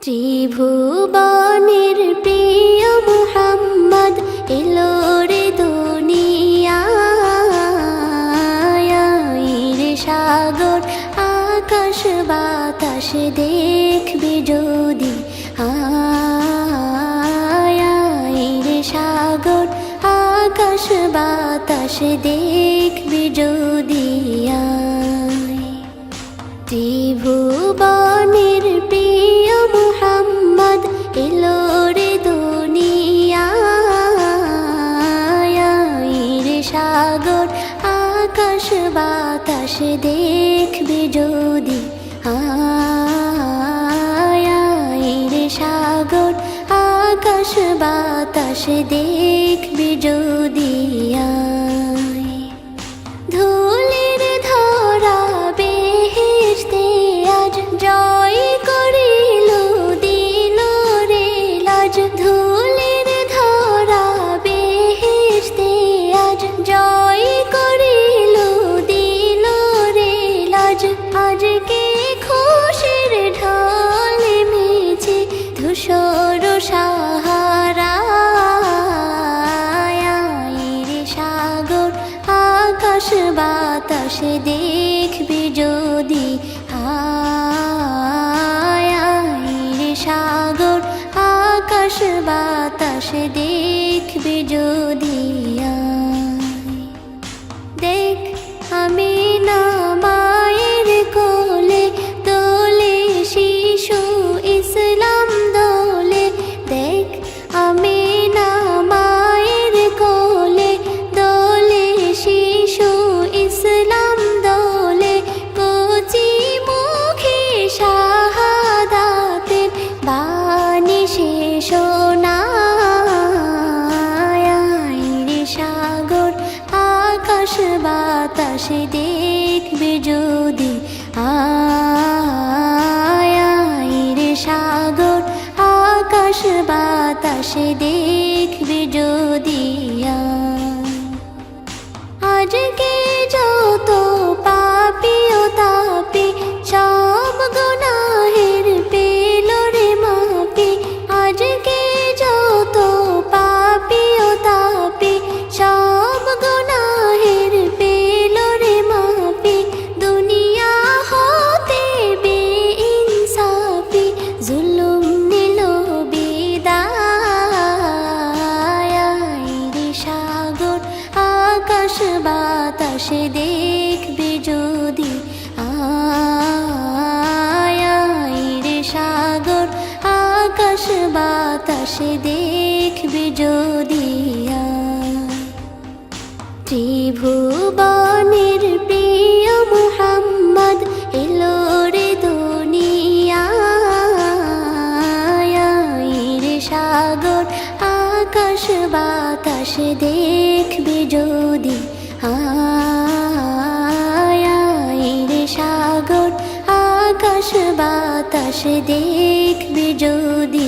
ত্রিভুবনের প্রিয় মুহাম্মদ এলো রে দুনিয়ায়। রে সাগর আকাশ বাতাস দেখবি যদি, রে সাগর আকাশ বাতাস দেখবি যদি। ত্রিভুবনের প্রিয় মুহাম্মদ এলো রে দুনিয়ায়। রে সাগর আকাশ বাতাস দেখবি যদি, রে সাগর আকাশ বাতাস দেখবি যদি। ধুলির ধরা বেহেশতে আজ জয় করিল দিল রে লাজ। ধুলির ধরা বেহেশতে আজ জয় করিল দিল রে লাজ। আজকে খুশির ঢল মেছে ধূসর সাহারা। রে সাগর আকাশ বাতাস দেখবি যদি, রে সাগর আকাশ বাতাস দেখবি যদি। দেখ আমি না মায়ের কোলে দোলে শিশু ইসলাম দোলে। দেখ আমি না মায়ের কোলে দোলে শিশু ইসলাম দোলে। কচি মুখে শাহাদাতের বাণী শেষ শোনায়। রে সাগর আকাশ বাতাস দেখবি যদি, রে সাগর আকাশ বাতাস দেখবি যদি। আজকে যত পাপী ও তাপী সব গুনাহের পেল রে মাপি। আজকে যত পাপী ও তাপী সব গুনাহের পেল রে মাপি। দুনিয়া হতে বেইনসাফি জুলুম নিল বিদায়। রে সাগর আকাশ বাতাস দেখবি যদি, রে সাগর আকাশ বাতাস দেখবি যদি। ত্রিভুবনের প্রিয় মুহাম্মদ এলো রে দুনিয়ায়। রে সাগর আকাশ বাতাস দেখবি যদি, রে সাগর আকাশ বাতাস দেখবি যদি।